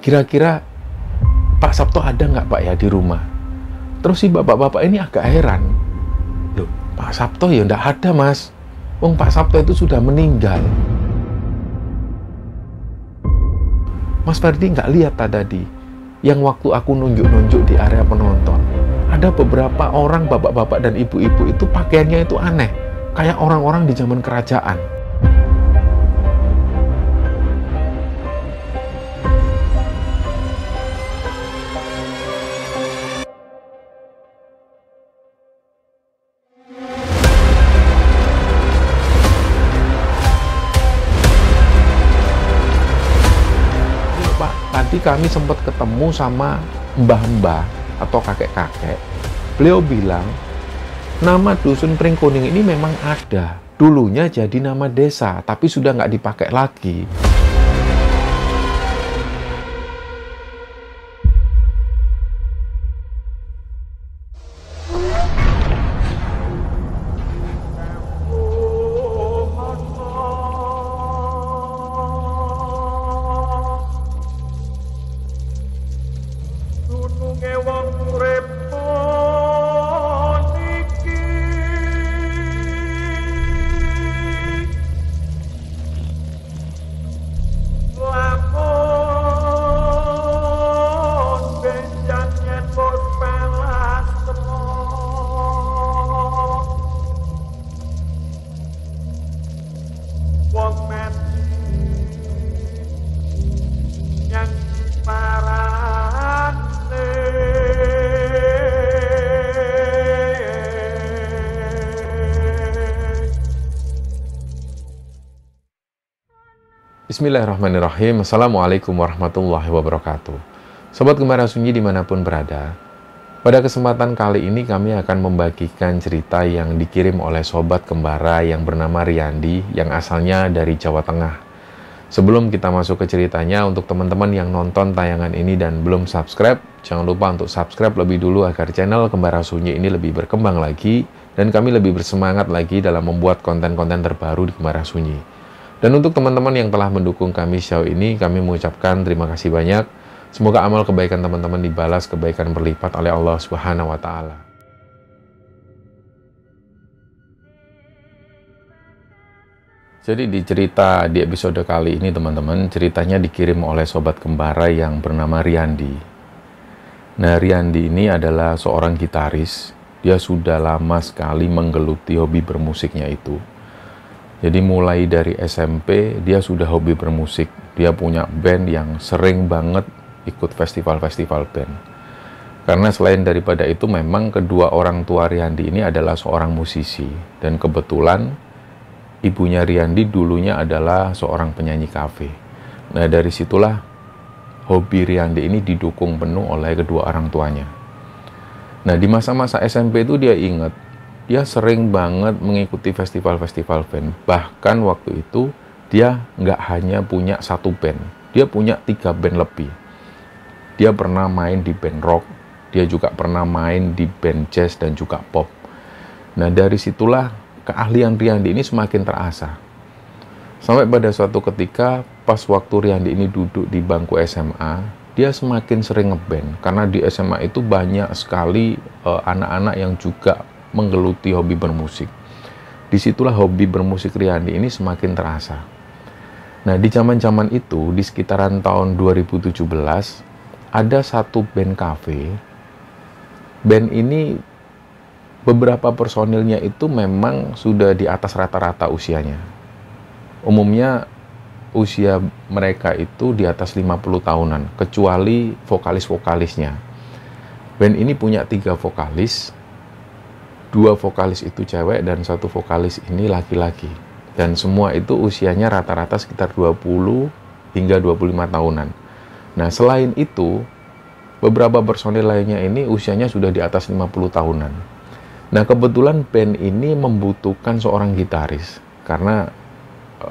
kira-kira Pak Sabto ada nggak Pak ya di rumah? Terus si bapak-bapak ini agak heran. Loh, Pak Sabto ya nggak ada Mas. Wong Pak Sabto itu sudah meninggal. Mas Ferdi nggak lihat tadi yang waktu aku nunjuk-nunjuk di area penonton, ada beberapa orang bapak-bapak dan ibu-ibu itu pakaiannya itu aneh, kayak orang-orang di zaman kerajaan. Tadi kami sempat ketemu sama mbah-mbah atau kakek-kakek. Beliau bilang, nama Dusun Pringkuning ini memang ada. Dulunya jadi nama desa, tapi sudah nggak dipakai lagi. Bismillahirrahmanirrahim. Assalamualaikum warahmatullahi wabarakatuh. Sobat Gembara Sunyi dimanapun berada, pada kesempatan kali ini kami akan membagikan cerita yang dikirim oleh Sobat Gembara yang bernama Riyandi yang asalnya dari Jawa Tengah. Sebelum kita masuk ke ceritanya, untuk teman-teman yang nonton tayangan ini dan belum subscribe, jangan lupa untuk subscribe lebih dulu agar channel Gembara Sunyi ini lebih berkembang lagi dan kami lebih bersemangat lagi dalam membuat konten-konten terbaru di Gembara Sunyi. Dan untuk teman-teman yang telah mendukung kami sejauh ini, kami mengucapkan terima kasih banyak. Semoga amal kebaikan teman-teman dibalas kebaikan berlipat oleh Allah Subhanahu wa Ta'ala. Jadi di cerita di episode kali ini teman-teman, ceritanya dikirim oleh Sobat Gembara yang bernama Riyandi. Nah, Riyandi ini adalah seorang gitaris. Dia sudah lama sekali menggeluti hobi bermusiknya itu. Jadi mulai dari SMP dia sudah hobi bermusik. Dia punya band yang sering banget ikut festival-festival band. Karena selain daripada itu memang kedua orang tua Riyandi ini adalah seorang musisi. Dan kebetulan ibunya Riyandi dulunya adalah seorang penyanyi kafe. Nah dari situlah hobi Riyandi ini didukung penuh oleh kedua orang tuanya. Nah di masa-masa SMP itu dia ingat, dia sering banget mengikuti festival-festival band. Bahkan waktu itu dia nggak hanya punya satu band, dia punya 3 band lebih. Dia pernah main di band rock, dia juga pernah main di band jazz dan juga pop. Nah dari situlah keahlian Riyandi ini semakin terasa. Sampai pada suatu ketika pas waktu Riyandi ini duduk di bangku SMA, dia semakin sering ngeband. Karena di SMA itu banyak sekali anak-anak yang juga menggeluti hobi bermusik. Disitulah hobi bermusik Riyandi ini semakin terasa. Nah di zaman-zaman itu, di sekitaran tahun 2017, ada satu band cafe. Band ini beberapa personilnya itu memang sudah di atas rata-rata usianya. Umumnya usia mereka itu di atas 50 tahunan, kecuali vokalis-vokalisnya. Band ini punya 3 vokalis, 2 vokalis itu cewek dan 1 vokalis ini laki-laki. Dan semua itu usianya rata-rata sekitar 20 hingga 25 tahunan. Nah selain itu, beberapa personil lainnya ini usianya sudah di atas 50 tahunan. Nah kebetulan band ini membutuhkan seorang gitaris. Karena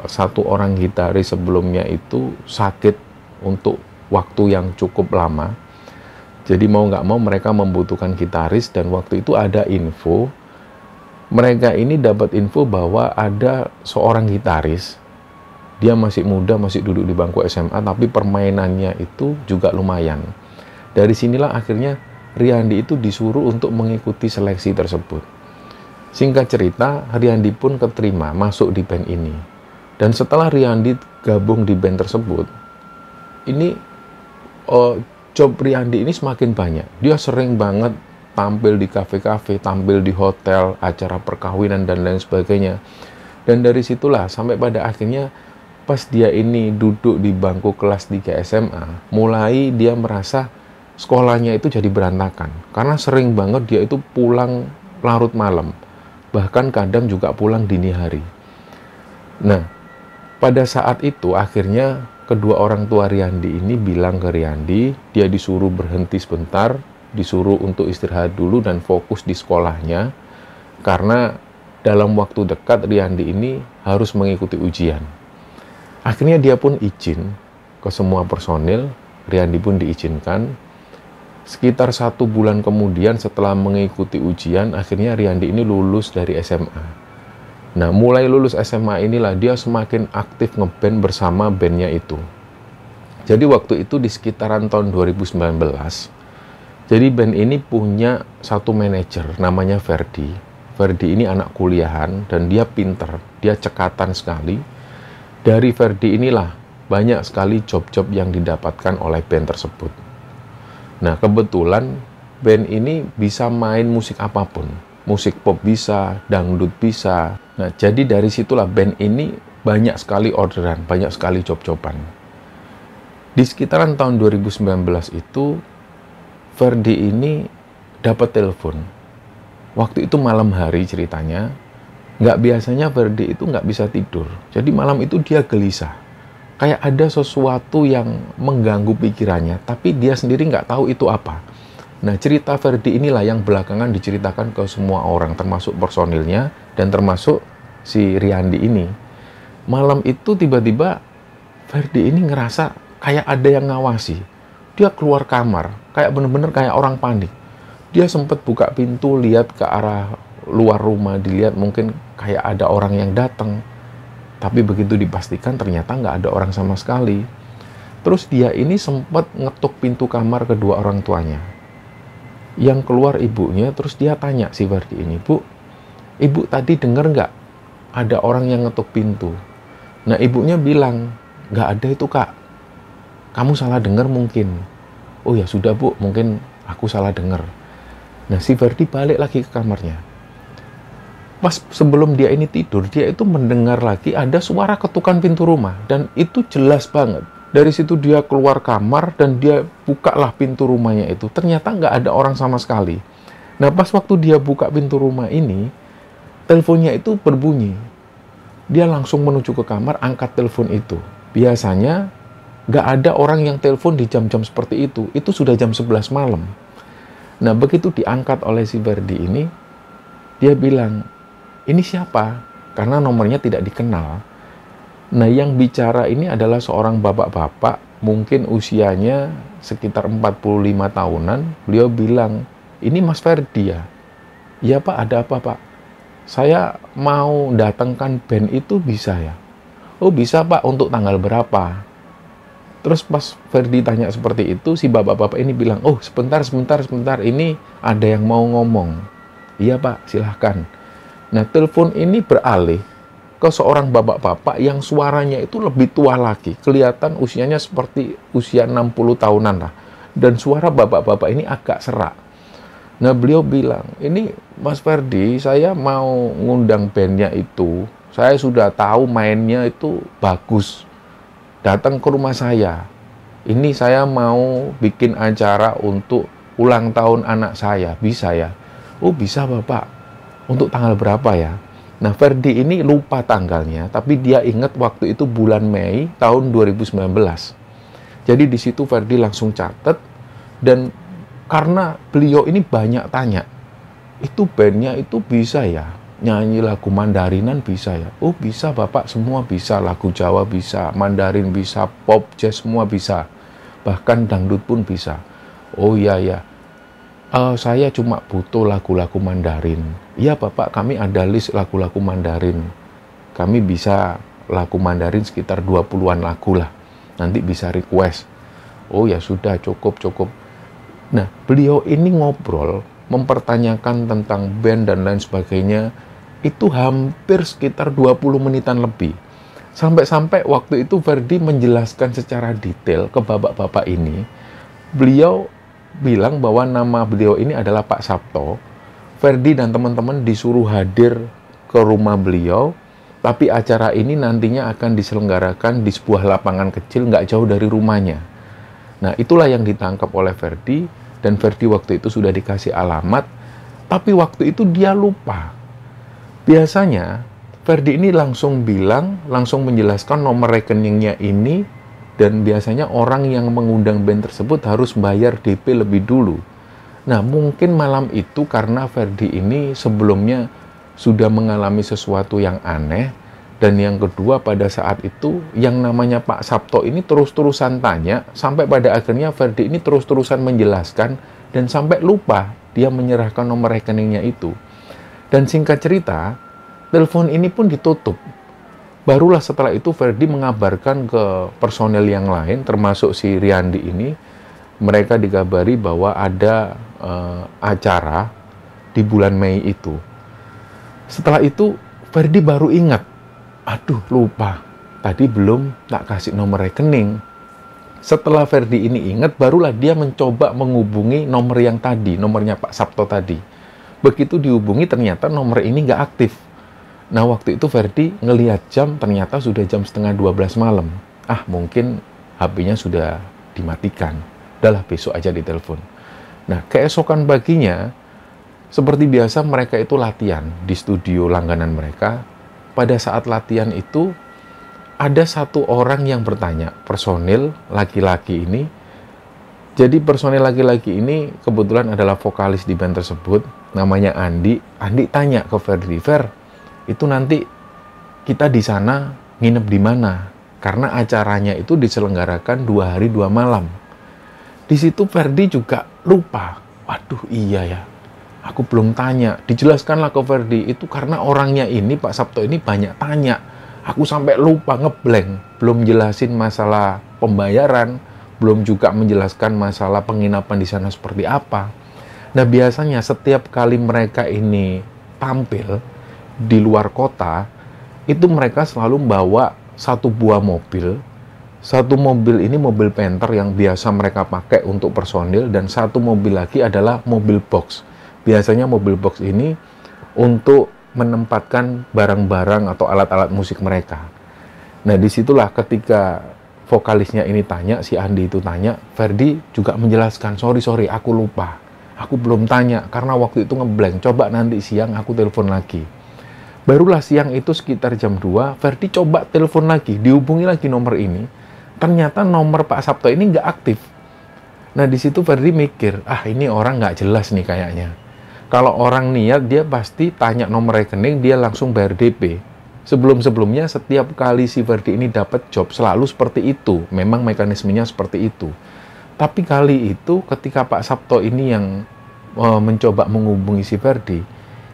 satu orang gitaris sebelumnya itu sakit untuk waktu yang cukup lama. Jadi mau nggak mau mereka membutuhkan gitaris, dan waktu itu ada info, mereka ini dapat info bahwa ada seorang gitaris Dia masih muda, masih duduk di bangku SMA, tapi permainannya itu juga lumayan. Dari sinilah akhirnya Riyandi itu disuruh untuk mengikuti seleksi tersebut. Singkat cerita, Riyandi pun keterima masuk di band ini. Dan setelah Riyandi gabung di band tersebut, ini job Riyandi ini semakin banyak. Dia sering banget tampil di kafe-kafe, tampil di hotel, acara perkawinan, dan lain sebagainya. Dan dari situlah sampai pada akhirnya pas dia ini duduk di bangku kelas 3 SMA, mulai dia merasa sekolahnya itu jadi berantakan. Karena sering banget dia itu pulang larut malam. Bahkan kadang juga pulang dini hari. Nah, pada saat itu akhirnya kedua orang tua Riyandi ini bilang ke Riyandi, dia disuruh berhenti sebentar, disuruh untuk istirahat dulu dan fokus di sekolahnya, karena dalam waktu dekat Riyandi ini harus mengikuti ujian. Akhirnya dia pun izin ke semua personil, Riyandi pun diizinkan. Sekitar 1 bulan kemudian setelah mengikuti ujian, akhirnya Riyandi ini lulus dari SMA. Nah, mulai lulus SMA inilah dia semakin aktif ngeband bersama bandnya itu. Jadi waktu itu di sekitaran tahun 2019, jadi band ini punya satu manajer namanya Ferdi. Ferdi ini anak kuliahan dan dia pinter, dia cekatan sekali. Dari Ferdi inilah banyak sekali job-job yang didapatkan oleh band tersebut. Nah, kebetulan band ini bisa main musik apapun. Musik pop bisa, dangdut bisa. Nah, jadi dari situlah band ini banyak sekali orderan, banyak sekali job-joban. Di sekitaran tahun 2019 itu, Ferdi ini dapat telepon. Waktu itu malam hari ceritanya, nggak biasanya Ferdi itu nggak bisa tidur. Jadi malam itu dia gelisah. Kayak ada sesuatu yang mengganggu pikirannya, tapi dia sendiri nggak tahu itu apa. Nah, cerita Ferdi inilah yang belakangan diceritakan ke semua orang, termasuk personilnya dan termasuk si Riyandi ini. Malam itu tiba-tiba Ferdi ini ngerasa kayak ada yang ngawasi. Dia keluar kamar, kayak bener-bener kayak orang panik. Dia sempat buka pintu, lihat ke arah luar rumah, dilihat mungkin kayak ada orang yang datang. Tapi begitu dipastikan ternyata nggak ada orang sama sekali. Terus dia ini sempat ngetuk pintu kamar kedua orang tuanya. Yang keluar ibunya, terus dia tanya si Ferdi ini, "Bu, ibu tadi dengar nggak ada orang yang ngetuk pintu?" Nah, ibunya bilang, "Nggak ada itu, Kak. Kamu salah dengar mungkin." "Oh ya sudah, Bu, mungkin aku salah dengar." Nah, si Ferdi balik lagi ke kamarnya. Pas sebelum dia ini tidur, dia itu mendengar lagi ada suara ketukan pintu rumah. Dan itu jelas banget. Dari situ dia keluar kamar dan dia bukalah pintu rumahnya itu. Ternyata nggak ada orang sama sekali. Nah, pas waktu dia buka pintu rumah ini, teleponnya itu berbunyi. Dia langsung menuju ke kamar, angkat telepon itu. Biasanya nggak ada orang yang telepon di jam-jam seperti itu. Itu sudah jam 11 malam. Nah, begitu diangkat oleh si Ferdi ini, dia bilang, "Ini siapa?" Karena nomornya tidak dikenal. Nah, yang bicara ini adalah seorang bapak-bapak, mungkin usianya sekitar 45 tahunan. Beliau bilang, "Ini Mas Ferdi ya?" "Iya Pak, ada apa Pak?" "Saya mau datangkan band itu bisa ya?" "Oh bisa Pak, untuk tanggal berapa?" Terus pas Ferdi tanya seperti itu, si bapak-bapak ini bilang, "Oh sebentar, ini ada yang mau ngomong." "Iya Pak, silahkan." Nah, telepon ini beralih ke seorang bapak-bapak yang suaranya itu lebih tua lagi. Kelihatan usianya seperti usia 60 tahunan lah. Dan suara bapak-bapak ini agak serak. Nah, beliau bilang, "Ini Mas Ferdi, saya mau ngundang bandnya itu. Saya sudah tahu mainnya itu bagus. Datang ke rumah saya. Ini saya mau bikin acara untuk ulang tahun anak saya. Bisa ya?" "Oh bisa Bapak. Untuk tanggal berapa ya?" Nah, Ferdi ini lupa tanggalnya, tapi dia ingat waktu itu bulan Mei tahun 2019. Jadi di situ Ferdi langsung catat, dan karena beliau ini banyak tanya, "Itu bandnya itu bisa ya? Nyanyi lagu Mandarinan bisa ya?" "Oh bisa Bapak, semua bisa. Lagu Jawa bisa, Mandarin bisa, pop, jazz semua bisa. Bahkan dangdut pun bisa." "Oh iya ya. Saya cuma butuh lagu-lagu Mandarin." "Iya Bapak, kami ada list lagu-lagu Mandarin. Kami bisa lagu Mandarin sekitar 20-an lagu lah. Nanti bisa request. Oh ya sudah, cukup. Nah, beliau ini ngobrol, mempertanyakan tentang band dan lain sebagainya, itu hampir sekitar 20 menitan lebih. Sampai-sampai waktu itu Ferdi menjelaskan secara detail ke bapak-bapak ini. Beliau bilang bahwa nama beliau ini adalah Pak Sabto. Ferdi dan teman-teman disuruh hadir ke rumah beliau, tapi acara ini nantinya akan diselenggarakan di sebuah lapangan kecil nggak jauh dari rumahnya. Nah, itulah yang ditangkap oleh Ferdi, dan Ferdi waktu itu sudah dikasih alamat, tapi waktu itu dia lupa. Biasanya Ferdi ini langsung menjelaskan nomor rekeningnya ini, dan biasanya orang yang mengundang band tersebut harus bayar DP lebih dulu. Nah, mungkin malam itu karena Ferdi ini sebelumnya sudah mengalami sesuatu yang aneh, dan yang kedua pada saat itu yang namanya Pak Sabto ini terus-terusan tanya, sampai pada akhirnya Ferdi ini terus-terusan menjelaskan, dan sampai lupa dia menyerahkan nomor rekeningnya itu. Dan singkat cerita, telepon ini pun ditutup. Barulah setelah itu Ferdi mengabarkan ke personel yang lain, termasuk si Riyandi ini. Mereka dikabari bahwa ada acara di bulan Mei itu. Setelah itu Ferdi baru ingat, aduh lupa, tadi belum tak kasih nomor rekening. Setelah Ferdi ini ingat, barulah dia mencoba menghubungi nomor yang tadi, nomornya Pak Sabto tadi. Begitu dihubungi ternyata nomor ini nggak aktif. Nah, waktu itu Ferdi ngelihat jam, ternyata sudah jam setengah 12 malam. Mungkin HP-nya sudah dimatikan. Udahlah, besok aja ditelepon. Nah, keesokan paginya, seperti biasa mereka itu latihan di studio langganan mereka. Pada saat latihan itu, ada satu orang yang bertanya, personil laki-laki ini. Jadi personil laki-laki ini kebetulan adalah vokalis di band tersebut, namanya Andi. Andi tanya ke Ferdi, itu nanti kita di sana nginep di mana? Karena acaranya itu diselenggarakan 2 hari 2 malam. Di situ Ferdi juga lupa. Waduh, iya ya. Aku belum tanya. Dijelaskanlah ke Ferdi, itu karena orangnya ini, Pak Sabto ini banyak tanya. Aku sampai lupa, ngeblank. Belum jelasin masalah pembayaran, belum juga menjelaskan masalah penginapan di sana seperti apa. Nah, biasanya setiap kali mereka ini tampil di luar kota, itu mereka selalu membawa satu buah mobil. Satu mobil ini mobil Panther yang biasa mereka pakai untuk personil, dan satu mobil lagi adalah mobil box. Biasanya mobil box ini untuk menempatkan barang-barang atau alat-alat musik mereka. Nah, disitulah ketika vokalisnya ini tanya, si Andi itu tanya, Ferdi juga menjelaskan, sorry, aku lupa. Aku belum tanya, karena waktu itu ngeblank. Coba nanti siang aku telepon lagi. Barulah siang itu sekitar jam 2, Ferdi coba telepon lagi, dihubungi lagi nomor ini. Ternyata nomor Pak Sabto ini nggak aktif. Nah, di situ Ferdi mikir, ini orang nggak jelas nih kayaknya. Kalau orang niat, dia pasti tanya nomor rekening, dia langsung bayar DP. Sebelum-sebelumnya, setiap kali si Ferdi ini dapat job, selalu seperti itu. Memang mekanismenya seperti itu. Tapi kali itu, ketika Pak Sabto ini yang mencoba menghubungi si Ferdi,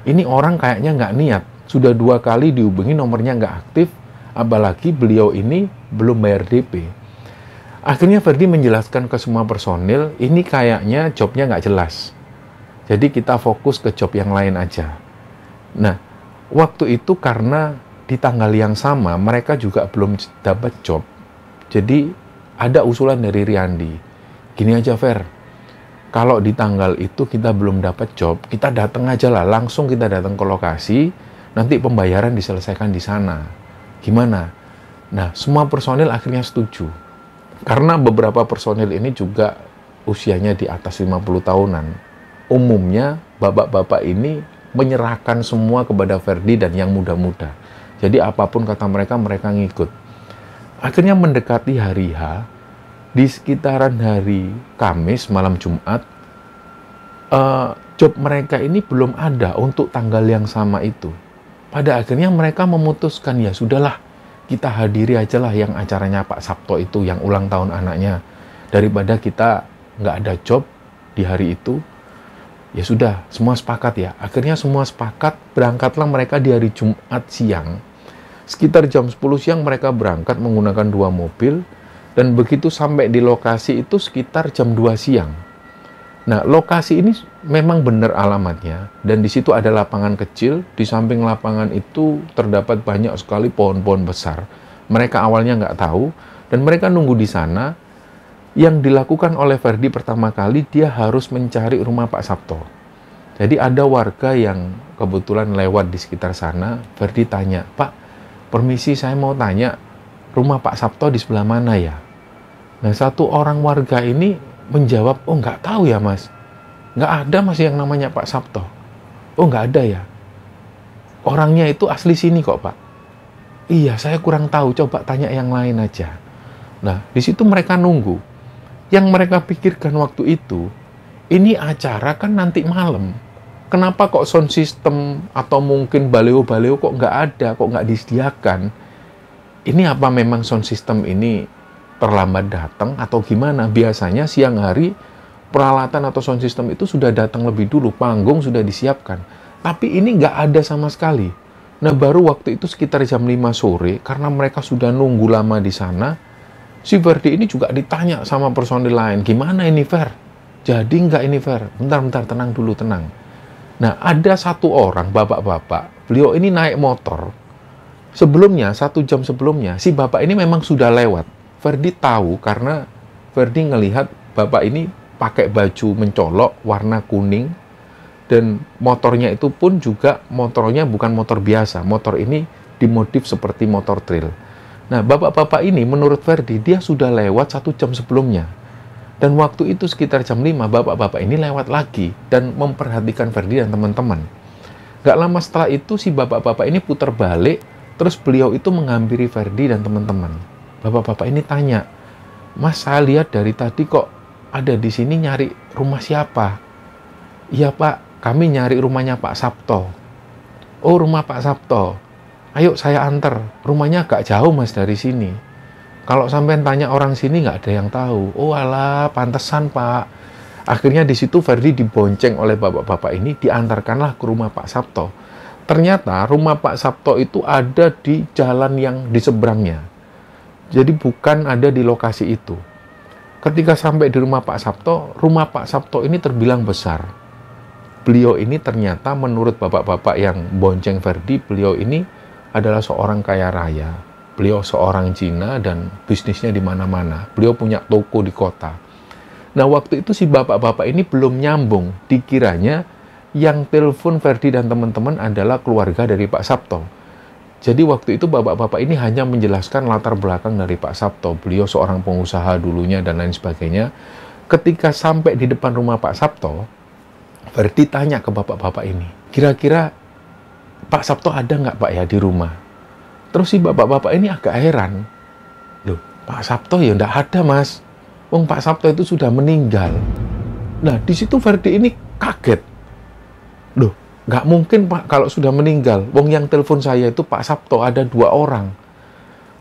ini orang kayaknya nggak niat. Sudah 2 kali dihubungi, nomornya nggak aktif, apalagi beliau ini belum bayar DP. Akhirnya Ferdi menjelaskan ke semua personil, ini kayaknya jobnya nggak jelas. Jadi kita fokus ke job yang lain aja. Nah, waktu itu karena di tanggal yang sama, mereka juga belum dapat job. Jadi ada usulan dari Riyandi, gini aja Fer, kalau di tanggal itu kita belum dapat job, kita datang aja lah, langsung kita datang ke lokasi, nanti pembayaran diselesaikan di sana. Gimana? Nah, semua personil akhirnya setuju. Karena beberapa personil ini juga usianya di atas 50 tahunan. Umumnya, bapak-bapak ini menyerahkan semua kepada Ferdi dan yang muda-muda. Jadi apapun kata mereka, mereka ngikut. Akhirnya mendekati hari H, di sekitaran hari Kamis, malam Jumat, job mereka ini belum ada untuk tanggal yang sama itu. Pada akhirnya mereka memutuskan, ya sudahlah, kita hadiri aja lah yang acaranya Pak Sabto itu, yang ulang tahun anaknya. Daripada kita nggak ada job di hari itu, ya sudah, semua sepakat ya. Akhirnya semua sepakat, berangkatlah mereka di hari Jumat siang. Sekitar jam 10 siang mereka berangkat menggunakan 2 mobil, dan begitu sampai di lokasi itu sekitar jam 2 siang. Nah, lokasi ini memang benar alamatnya, dan di situ ada lapangan kecil, di samping lapangan itu terdapat banyak sekali pohon-pohon besar. Mereka awalnya nggak tahu, dan mereka nunggu di sana. Yang dilakukan oleh Ferdi pertama kali, dia harus mencari rumah Pak Sabto. Jadi ada warga yang kebetulan lewat di sekitar sana. Ferdi tanya, "Pak, permisi, saya mau tanya, rumah Pak Sabto di sebelah mana ya?" Nah, satu orang warga ini menjawab, "Oh, nggak tahu ya mas, nggak ada mas yang namanya Pak Sabto." "Oh, nggak ada ya? Orangnya itu asli sini kok pak." "Iya, saya kurang tahu, coba tanya yang lain aja." Nah, di situ mereka nunggu. Yang mereka pikirkan waktu itu, ini acara kan nanti malam. Kenapa kok sound system atau mungkin baleo-baleo kok nggak ada, kok nggak disediakan? Ini apa memang sound system ini terlambat datang atau gimana? Biasanya siang hari peralatan atau sound system itu sudah datang lebih dulu, panggung sudah disiapkan. Tapi ini nggak ada sama sekali. Nah, baru waktu itu sekitar jam 5 sore, karena mereka sudah nunggu lama di sana, si Ferdi ini juga ditanya sama personil lain, "Gimana ini Fer? Jadi nggak ini Fer?" Bentar, tenang dulu, tenang. Nah, ada satu orang, bapak-bapak, beliau ini naik motor. Sebelumnya, 1 jam sebelumnya, si bapak ini memang sudah lewat. Ferdi tahu karena Ferdi ngelihat bapak ini pakai baju mencolok, warna kuning, dan motornya itu pun juga motornya bukan motor biasa. Motor ini dimodif seperti motor trail. Nah, bapak-bapak ini menurut Ferdi, dia sudah lewat 1 jam sebelumnya. Dan waktu itu sekitar jam 5, bapak-bapak ini lewat lagi dan memperhatikan Ferdi dan teman-teman. Gak lama setelah itu, si bapak-bapak ini putar balik, terus beliau itu menghampiri Ferdi dan teman-teman. Bapak-bapak ini tanya, "Mas, saya lihat dari tadi kok ada di sini nyari rumah siapa?" "Iya pak, kami nyari rumahnya Pak Sabto." "Oh, rumah Pak Sabto. Ayo saya antar, rumahnya agak jauh mas dari sini. Kalau sampai tanya orang sini nggak ada yang tahu." "Oh alah, pantesan pak." Akhirnya di situ Ferdi dibonceng oleh bapak-bapak ini, diantarkanlah ke rumah Pak Sabto. Ternyata rumah Pak Sabto itu ada di jalan yang di seberangnya. Jadi bukan ada di lokasi itu. Ketika sampai di rumah Pak Sabto ini terbilang besar. Beliau ini ternyata menurut bapak-bapak yang bonceng Ferdi, beliau ini adalah seorang kaya raya. Beliau seorang Cina dan bisnisnya di mana-mana. Beliau punya toko di kota. Nah, waktu itu si bapak-bapak ini belum nyambung. Dikiranya yang telepon Ferdi dan teman-teman adalah keluarga dari Pak Sabto. Jadi waktu itu bapak-bapak ini hanya menjelaskan latar belakang dari Pak Sabto. Beliau seorang pengusaha dulunya dan lain sebagainya. Ketika sampai di depan rumah Pak Sabto, Ferdi tanya ke bapak-bapak ini, "Kira-kira Pak Sabto ada nggak pak ya di rumah?" Terus si bapak-bapak ini agak heran. "Loh, Pak Sabto ya nggak ada mas. Wong Pak Sabto itu sudah meninggal." Nah, di situ Ferdi ini kaget. "Loh, nggak mungkin pak kalau sudah meninggal. Wong yang telepon saya itu Pak Sabto, ada 2 orang.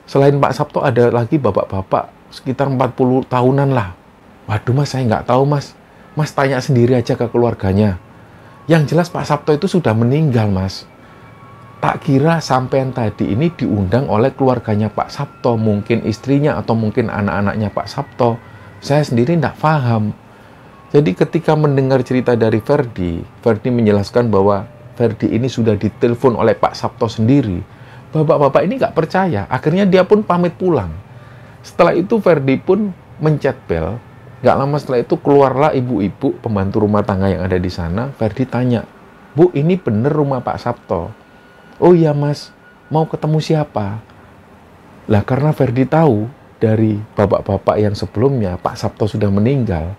Selain Pak Sabto ada lagi bapak-bapak sekitar 40 tahunan lah." "Waduh mas, saya nggak tahu mas. Mas tanya sendiri aja ke keluarganya. Yang jelas Pak Sabto itu sudah meninggal mas." Tak kira sampean tadi ini diundang oleh keluarganya Pak Sabto, mungkin istrinya atau mungkin anak-anaknya Pak Sabto. Saya sendiri tidak paham. Jadi ketika mendengar cerita dari Ferdi menjelaskan bahwa Ferdi ini sudah ditelepon oleh Pak Sabto sendiri. Bapak-bapak ini nggak percaya. Akhirnya dia pun pamit pulang. Setelah itu Ferdi pun mencet bel. Nggak lama setelah itu keluarlah ibu-ibu pembantu rumah tangga yang ada di sana. Ferdi tanya, "Bu, ini bener rumah Pak Sabto?" "Oh iya mas, mau ketemu siapa?" Lah karena Ferdi tahu dari bapak-bapak yang sebelumnya Pak Sabto sudah meninggal,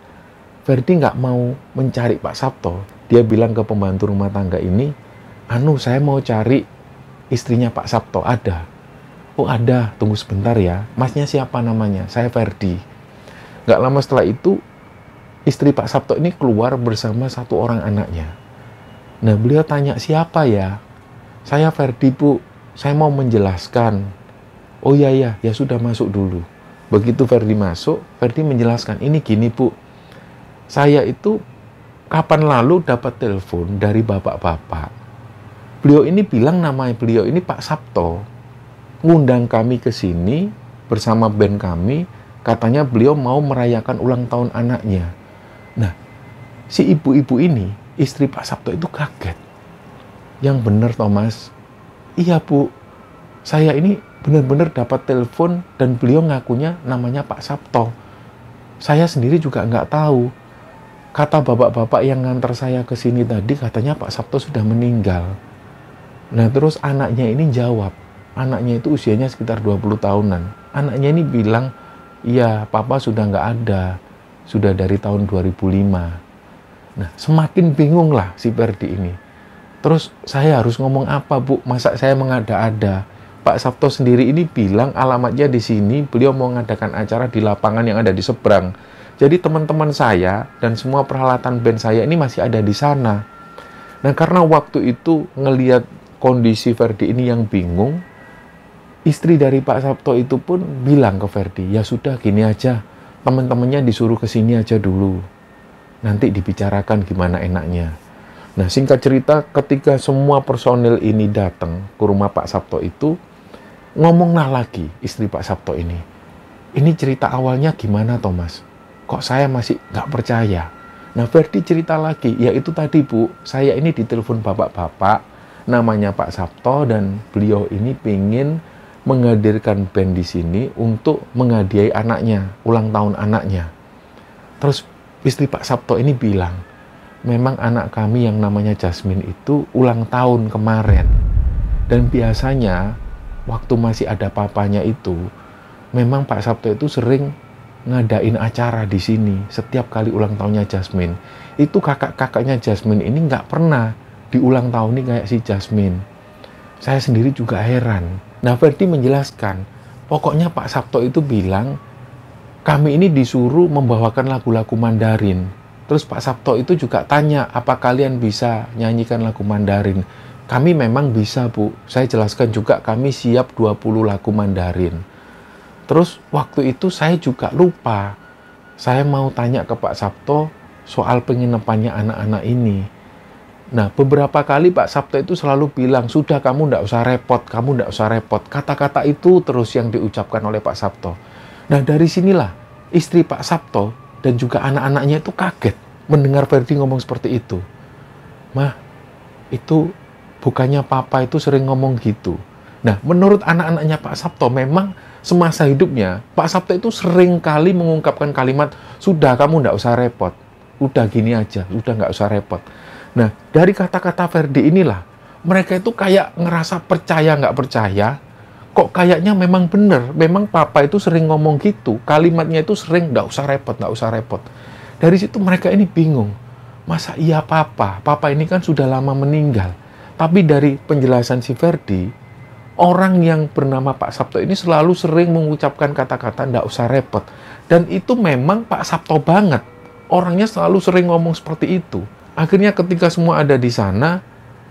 Ferdi nggak mau mencari Pak Sabto. Dia bilang ke pembantu rumah tangga ini, "Saya mau cari istrinya Pak Sabto, ada?" "Oh ada, tunggu sebentar ya. Masnya siapa namanya?" "Saya Ferdi." Nggak lama setelah itu, istri Pak Sabto ini keluar bersama 1 orang anaknya. Nah beliau tanya, "Siapa ya?" "Saya Ferdi bu, saya mau menjelaskan." "Oh iya ya sudah masuk dulu." Begitu Ferdi masuk, Ferdi menjelaskan, "Ini gini bu, saya itu kapan lalu dapat telepon dari bapak-bapak. Beliau ini bilang nama beliau ini Pak Sabto. ngundang kami ke sini bersama band kami, katanya beliau mau merayakan ulang tahun anaknya. Nah, si ibu-ibu ini, istri Pak Sabto itu kaget. Yang bener Thomas, iya Bu, saya ini benar-benar dapat telepon dan beliau ngakunya namanya Pak Sabto. Saya sendiri juga nggak tahu. Kata bapak-bapak yang ngantar saya ke sini tadi, katanya Pak Sabto sudah meninggal. Nah, terus anaknya ini jawab. Anaknya itu usianya sekitar 20 tahunan. Anaknya ini bilang, iya, papa sudah nggak ada. Sudah dari tahun 2005. Nah, semakin bingung lah si Ferdi ini. Terus, saya harus ngomong apa, Bu? Masa saya mengada-ada? Pak Sabto sendiri ini bilang alamatnya di sini, beliau mau mengadakan acara di lapangan yang ada di seberang. Jadi teman-teman saya dan semua peralatan band saya ini masih ada di sana. Nah, karena waktu itu ngelihat kondisi Ferdi ini yang bingung, istri dari Pak Sabto itu pun bilang ke Ferdi, ya sudah gini aja, teman-temannya disuruh ke sini aja dulu. Nanti dibicarakan gimana enaknya. Nah, singkat cerita, ketika semua personil ini datang ke rumah Pak Sabto itu, ngomonglah lagi istri Pak Sabto ini. Ini cerita awalnya gimana, Thomas? Kok saya masih nggak percaya? Nah, Ferdi cerita lagi, ya itu tadi Bu, saya ini ditelepon bapak-bapak, namanya Pak Sabto, dan beliau ini pengen menghadirkan band di sini untuk menghadiahi anaknya, ulang tahun anaknya. Terus istri Pak Sabto ini bilang, memang anak kami yang namanya Jasmine itu ulang tahun kemarin. Dan biasanya, waktu masih ada papanya itu, memang Pak Sabto itu sering ngadain acara di sini setiap kali ulang tahunnya Jasmine. Itu kakak-kakaknya Jasmine ini nggak pernah diulang tahun kayak si Jasmine. Saya sendiri juga heran. Nah, Ferdi menjelaskan, pokoknya Pak Sabto itu bilang, kami ini disuruh membawakan lagu-lagu Mandarin. Terus Pak Sabto itu juga tanya, apa kalian bisa nyanyikan lagu Mandarin? Kami memang bisa, Bu. Saya jelaskan juga, kami siap 20 lagu Mandarin. Terus waktu itu saya juga lupa. Saya mau tanya ke Pak Sabto soal penginapannya anak-anak ini. Nah, beberapa kali Pak Sabto itu selalu bilang, sudah kamu nggak usah repot, kamu nggak usah repot. Kata-kata itu terus yang diucapkan oleh Pak Sabto. Nah, dari sinilah istri Pak Sabto dan juga anak-anaknya itu kaget mendengar Ferdi ngomong seperti itu. Mah, itu bukannya papa itu sering ngomong gitu. Nah, menurut anak-anaknya Pak Sabto, memang semasa hidupnya, Pak Sabto itu sering kali mengungkapkan kalimat, sudah kamu nggak usah repot, udah gini aja, udah nggak usah repot. Nah, dari kata-kata Ferdi inilah, mereka itu kayak ngerasa percaya nggak percaya, kok kayaknya memang benar, memang papa itu sering ngomong gitu, kalimatnya itu sering nggak usah repot, nggak usah repot. Dari situ mereka ini bingung, masa iya papa ini kan sudah lama meninggal. Tapi dari penjelasan si Ferdi, orang yang bernama Pak Sabto ini selalu sering mengucapkan kata-kata nggak usah repot. Dan itu memang Pak Sabto banget. Orangnya selalu sering ngomong seperti itu. Akhirnya ketika semua ada di sana,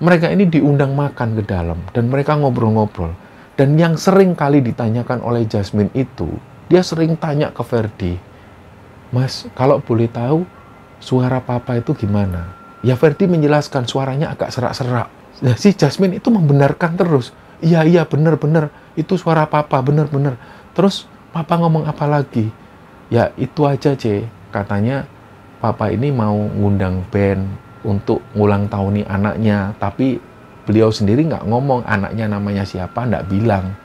mereka ini diundang makan ke dalam. Dan mereka ngobrol-ngobrol. Dan yang sering kali ditanyakan oleh Jasmine itu, dia sering tanya ke Ferdi, Mas, kalau boleh tahu, suara papa itu gimana? Ya, Ferdi menjelaskan suaranya agak serak-serak. Nah, si Jasmine itu membenarkan terus. Iya, bener-bener. Itu suara papa, bener-bener. Terus, papa ngomong apa lagi? Ya, itu aja, C. Katanya, papa ini mau ngundang band untuk ngulang tahuni anaknya. Tapi, beliau sendiri nggak ngomong anaknya namanya siapa, nggak bilang.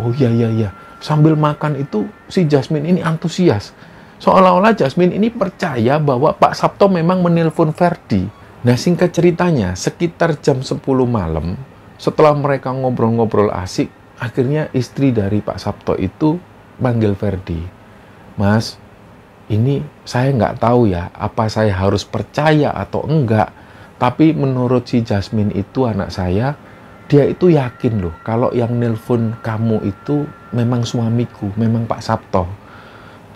Oh, iya. Sambil makan itu, si Jasmine ini antusias. Seolah-olah Jasmine ini percaya bahwa Pak Sabto memang menelpon Ferdi. Nah, singkat ceritanya, sekitar jam 10 malam, setelah mereka ngobrol-ngobrol asik, akhirnya istri dari Pak Sabto itu manggil Ferdi. Mas, ini saya nggak tahu ya, apa saya harus percaya atau enggak. Tapi menurut si Jasmine itu, anak saya, dia itu yakin loh, kalau yang nelpon kamu itu memang suamiku, memang Pak Sabto.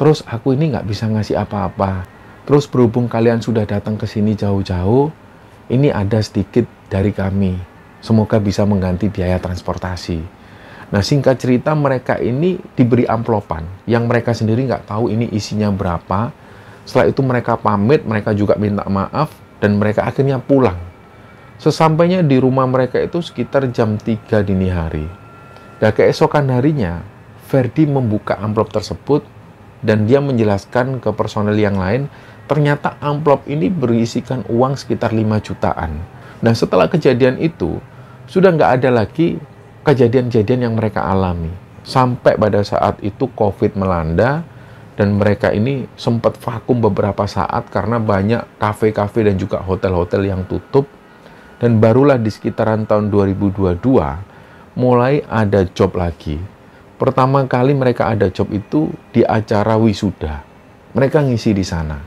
Terus aku ini nggak bisa ngasih apa-apa. Terus berhubung kalian sudah datang ke sini jauh-jauh, ini ada sedikit dari kami. Semoga bisa mengganti biaya transportasi. Nah, singkat cerita mereka ini diberi amplopan yang mereka sendiri nggak tahu ini isinya berapa. Setelah itu mereka pamit, mereka juga minta maaf, dan mereka akhirnya pulang. Sesampainya di rumah mereka itu sekitar jam 3 dini hari. Dan keesokan harinya, Ferdi membuka amplop tersebut dan dia menjelaskan ke personel yang lain, ternyata amplop ini berisikan uang sekitar 5 jutaan. Nah, setelah kejadian itu, sudah nggak ada lagi kejadian-kejadian yang mereka alami. Sampai pada saat itu COVID melanda, dan mereka ini sempat vakum beberapa saat karena banyak kafe-kafe dan juga hotel-hotel yang tutup. Dan barulah di sekitaran tahun 2022, mulai ada job lagi. Pertama kali mereka ada job itu di acara wisuda. Mereka ngisi di sana.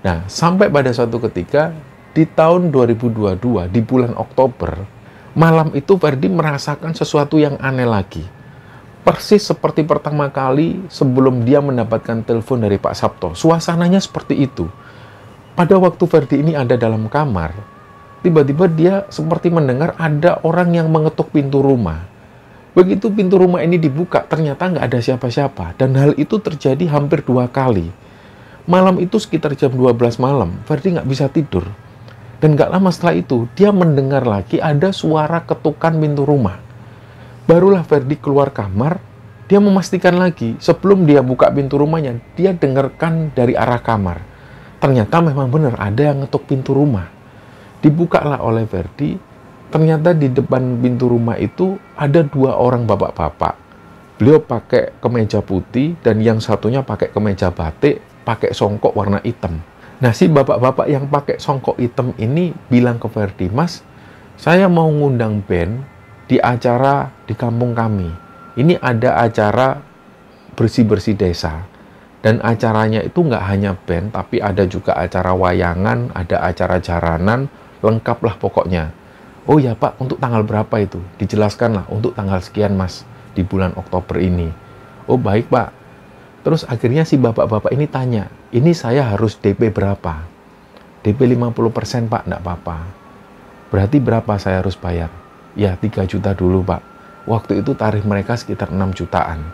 Nah, sampai pada suatu ketika, di tahun 2022, di bulan Oktober, malam itu Ferdi merasakan sesuatu yang aneh lagi. Persis seperti pertama kali sebelum dia mendapatkan telepon dari Pak Sabto. Suasananya seperti itu. Pada waktu Ferdi ini ada dalam kamar, tiba-tiba dia seperti mendengar ada orang yang mengetuk pintu rumah. Begitu pintu rumah ini dibuka, ternyata nggak ada siapa-siapa. Dan hal itu terjadi hampir 2 kali. Malam itu sekitar jam 12 malam, Ferdi nggak bisa tidur. Dan nggak lama setelah itu, dia mendengar lagi ada suara ketukan pintu rumah. Barulah Ferdi keluar kamar, dia memastikan lagi, sebelum dia buka pintu rumahnya, dia dengarkan dari arah kamar. Ternyata memang benar ada yang ngetuk pintu rumah. Dibukalah oleh Ferdi, ternyata di depan pintu rumah itu ada 2 orang bapak-bapak. Beliau pakai kemeja putih dan yang satunya pakai kemeja batik, pakai songkok warna hitam. Nah, si bapak-bapak yang pakai songkok hitam ini bilang ke Ferdi, "Mas, saya mau ngundang band di acara di kampung kami. Ini ada acara bersih-bersih desa. Dan acaranya itu nggak hanya band, tapi ada juga acara wayangan, ada acara jaranan, lengkap lah pokoknya." "Oh ya Pak, untuk tanggal berapa itu?" "Dijelaskan lah, untuk tanggal sekian Mas, di bulan Oktober ini." "Oh baik Pak." Terus akhirnya si bapak-bapak ini tanya, "Ini saya harus DP berapa?" "DP 50% Pak, enggak apa-apa." "Berarti berapa saya harus bayar?" "Ya 3 juta dulu Pak." Waktu itu tarif mereka sekitar 6 jutaan.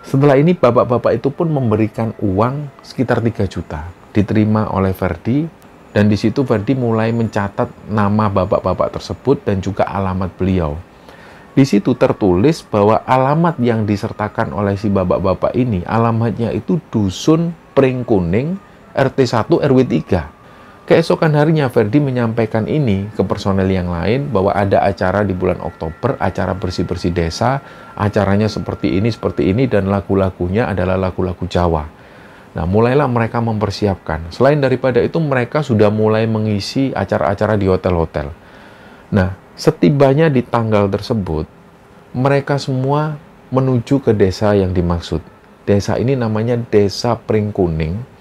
Setelah ini bapak-bapak itu pun memberikan uang sekitar 3 juta. Diterima oleh Ferdi. Dan di situ Ferdi mulai mencatat nama bapak-bapak tersebut dan juga alamat beliau. Di situ tertulis bahwa alamat yang disertakan oleh si bapak-bapak ini, alamatnya itu Dusun Pring Kuning, RT 1 RW 3. Keesokan harinya Ferdi menyampaikan ini ke personel yang lain bahwa ada acara di bulan Oktober, acara bersih-bersih desa, acaranya seperti ini, dan lagu-lagunya adalah lagu-lagu Jawa. Nah, mulailah mereka mempersiapkan. Selain daripada itu, mereka sudah mulai mengisi acara-acara di hotel-hotel. Nah, setibanya di tanggal tersebut, mereka semua menuju ke desa yang dimaksud. Desa ini namanya Desa Pring Kuning.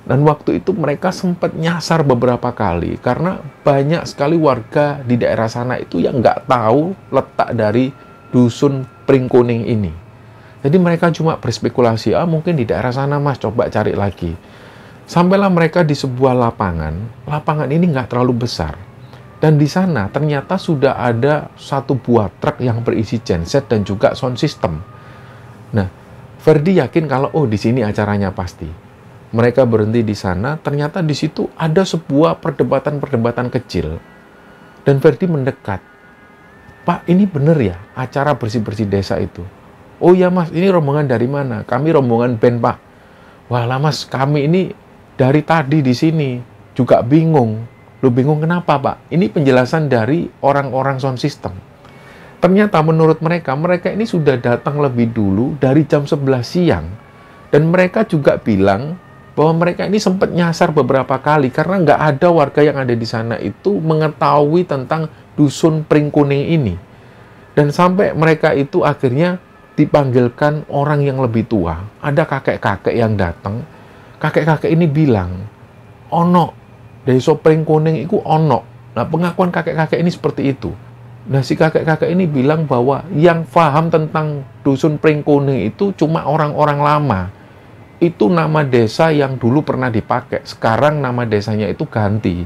Dan waktu itu mereka sempat nyasar beberapa kali, karena banyak sekali warga di daerah sana itu yang nggak tahu letak dari Dusun Pring Kuning ini. Jadi mereka cuma berspekulasi, mungkin di daerah sana Mas, coba cari lagi. Sampailah mereka di sebuah lapangan. Lapangan ini nggak terlalu besar. Dan di sana ternyata sudah ada 1 buah truk yang berisi genset dan juga sound system. Nah, Ferdi yakin kalau di sini acaranya pasti. Mereka berhenti di sana, ternyata di situ ada sebuah perdebatan-perdebatan kecil. Dan Ferdi mendekat. "Pak, ini bener ya acara bersih-bersih desa itu?" "Oh ya Mas, ini rombongan dari mana?" "Kami rombongan band Pak." "Walah Mas, kami ini dari tadi di sini juga bingung." "Lu bingung kenapa Pak?" "Ini penjelasan dari orang-orang sound system." Ternyata menurut mereka, mereka ini sudah datang lebih dulu dari jam 11 siang. Dan mereka juga bilang bahwa mereka ini sempat nyasar beberapa kali karena nggak ada warga yang ada di sana itu mengetahui tentang Dusun Pring Kuning ini. Dan sampai mereka itu akhirnya dipanggilkan orang yang lebih tua. Ada kakek-kakek yang datang. Kakek-kakek ini bilang, "Ono, Desa Pring Kuning itu ono." Nah, pengakuan kakek-kakek ini seperti itu. Nah, si kakek-kakek ini bilang bahwa yang paham tentang Dusun Pring Kuning itu cuma orang-orang lama. Itu nama desa yang dulu pernah dipakai. Sekarang nama desanya itu ganti.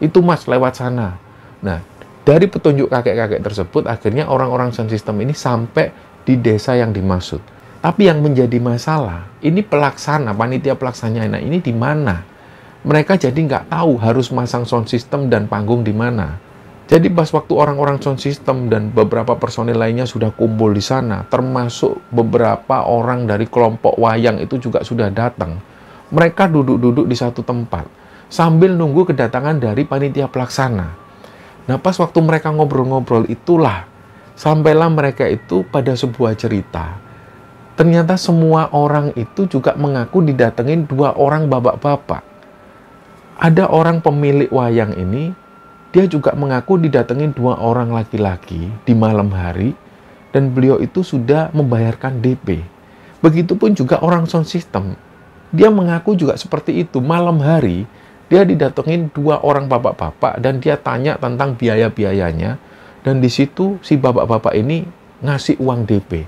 "Itu Mas, lewat sana." Nah, dari petunjuk kakek-kakek tersebut, akhirnya orang-orang sound system ini sampai di desa yang dimaksud. Tapi yang menjadi masalah, ini pelaksana, panitia pelaksana ini di mana? Mereka jadi nggak tahu harus masang sound system dan panggung di mana. Jadi pas waktu orang-orang sound system dan beberapa personil lainnya sudah kumpul di sana, termasuk beberapa orang dari kelompok wayang itu juga sudah datang. Mereka duduk-duduk di satu tempat sambil nunggu kedatangan dari panitia pelaksana. Nah, pas waktu mereka ngobrol-ngobrol itulah sampailah mereka itu pada sebuah cerita. Ternyata semua orang itu juga mengaku didatengin 2 orang bapak-bapak. Ada orang pemilik wayang ini, dia juga mengaku didatengin 2 orang laki-laki di malam hari, dan beliau itu sudah membayarkan DP. Begitupun juga orang sound system. Dia mengaku juga seperti itu. Malam hari, dia didatengin 2 orang bapak-bapak, dan dia tanya tentang biaya-biayanya, dan di situ si bapak-bapak ini ngasih uang DP.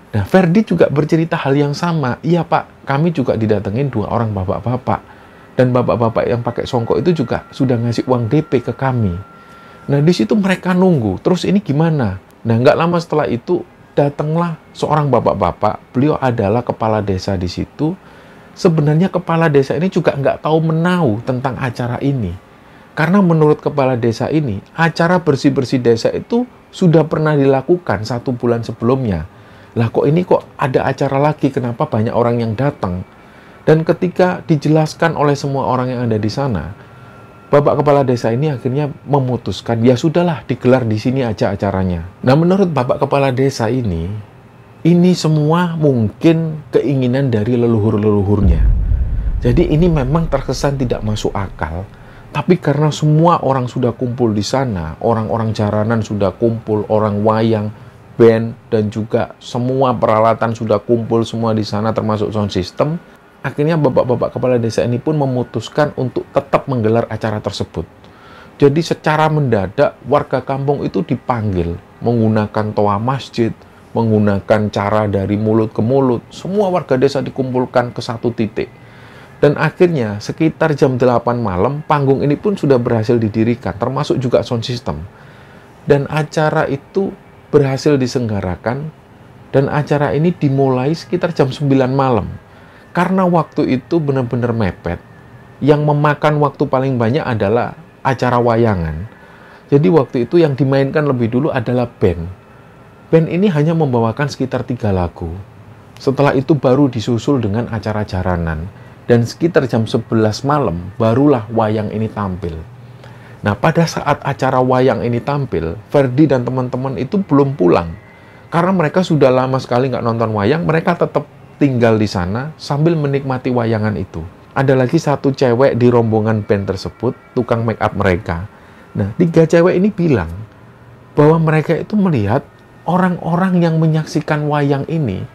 Nah, Ferdi juga bercerita hal yang sama. Iya Pak, kami juga didatengin 2 orang bapak-bapak. Dan bapak-bapak yang pakai songkok itu juga sudah ngasih uang DP ke kami. Nah, di situ mereka nunggu. Terus ini gimana? Nah, nggak lama setelah itu, datanglah seorang bapak-bapak. Beliau adalah kepala desa di situ. Sebenarnya kepala desa ini juga nggak tahu menau tentang acara ini. Karena menurut kepala desa ini, acara bersih-bersih desa itu sudah pernah dilakukan 1 bulan sebelumnya. Lah kok ini kok ada acara lagi? Kenapa banyak orang yang datang? Dan ketika dijelaskan oleh semua orang yang ada di sana, Bapak Kepala Desa ini akhirnya memutuskan, ya sudahlah digelar di sini aja acaranya. Nah, menurut Bapak Kepala Desa ini semua mungkin keinginan dari leluhur-leluhurnya. Jadi ini memang terkesan tidak masuk akal. Tapi karena semua orang sudah kumpul di sana, orang-orang jaranan sudah kumpul, orang wayang, band, dan juga semua peralatan sudah kumpul semua di sana termasuk sound system, akhirnya bapak-bapak kepala desa ini pun memutuskan untuk tetap menggelar acara tersebut. Jadi secara mendadak warga kampung itu dipanggil menggunakan toa masjid, menggunakan cara dari mulut ke mulut. Semua warga desa dikumpulkan ke satu titik. Dan akhirnya sekitar jam 8 malam panggung ini pun sudah berhasil didirikan, termasuk juga sound system. Dan acara itu berhasil diselenggarakan, dan acara ini dimulai sekitar jam 9 malam. Karena waktu itu benar-benar mepet, yang memakan waktu paling banyak adalah acara wayangan. Jadi waktu itu yang dimainkan lebih dulu adalah band. Band ini hanya membawakan sekitar 3 lagu. Setelah itu baru disusul dengan acara jaranan. Dan sekitar jam 11 malam, barulah wayang ini tampil. Nah, pada saat acara wayang ini tampil, Ferdi dan teman-teman itu belum pulang. Karena mereka sudah lama sekali nggak nonton wayang, mereka tetap tinggal di sana sambil menikmati wayangan itu. Ada lagi 1 cewek di rombongan band tersebut, tukang make up mereka. Nah, 3 cewek ini bilang bahwa mereka itu melihat orang-orang yang menyaksikan wayang ini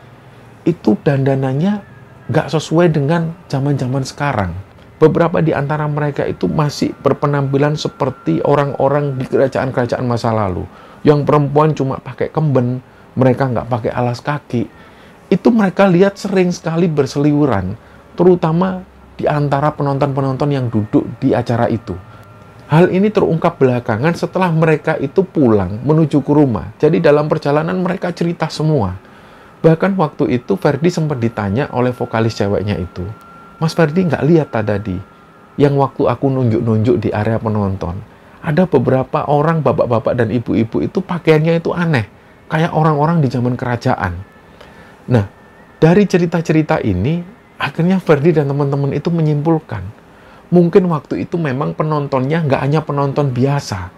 itu dandanannya nggak sesuai dengan zaman-zaman sekarang. Beberapa di antara mereka itu masih berpenampilan seperti orang-orang di kerajaan-kerajaan masa lalu. Yang perempuan cuma pakai kemben, mereka nggak pakai alas kaki. Itu mereka lihat sering sekali berseliweran, terutama di antara penonton-penonton yang duduk di acara itu. Hal ini terungkap belakangan setelah mereka itu pulang menuju ke rumah. Jadi dalam perjalanan mereka cerita semua. Bahkan waktu itu Ferdi sempat ditanya oleh vokalis ceweknya itu, "Mas Ferdi nggak lihat tadi yang waktu aku nunjuk-nunjuk di area penonton, ada beberapa orang bapak-bapak dan ibu-ibu itu pakaiannya itu aneh, kayak orang-orang di zaman kerajaan." Nah, dari cerita-cerita ini, akhirnya Ferdi dan teman-teman itu menyimpulkan, mungkin waktu itu memang penontonnya nggak hanya penonton biasa.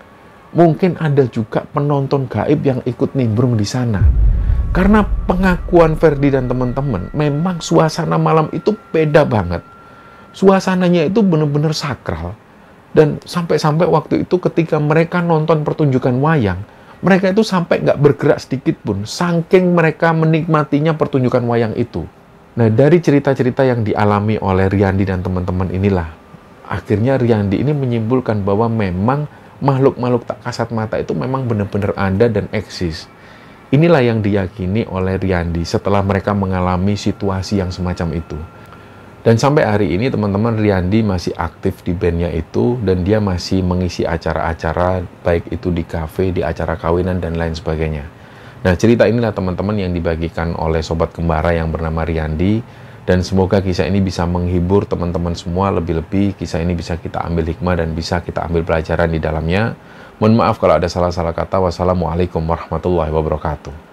Mungkin ada juga penonton gaib yang ikut nimbrung di sana. Karena pengakuan Ferdi dan teman-teman, memang suasana malam itu beda banget. Suasananya itu benar-benar sakral. Dan sampai-sampai waktu itu ketika mereka nonton pertunjukan wayang, mereka itu sampai nggak bergerak sedikit pun, saking mereka menikmatinya pertunjukan wayang itu. Nah, dari cerita-cerita yang dialami oleh Riyandi dan teman-teman inilah, akhirnya Riyandi ini menyimpulkan bahwa memang makhluk-makhluk tak kasat mata itu memang benar-benar ada dan eksis. Inilah yang diyakini oleh Riyandi setelah mereka mengalami situasi yang semacam itu. Dan sampai hari ini teman-teman, Riyandi masih aktif di bandnya itu, dan dia masih mengisi acara-acara baik itu di kafe, di acara kawinan dan lain sebagainya. Nah, cerita inilah teman-teman yang dibagikan oleh sobat kembara yang bernama Riyandi, Dan semoga kisah ini bisa menghibur teman-teman semua, lebih-lebih kisah ini bisa kita ambil hikmah dan bisa kita ambil pelajaran di dalamnya. Mohon maaf kalau ada salah-salah kata. Wassalamualaikum warahmatullahi wabarakatuh.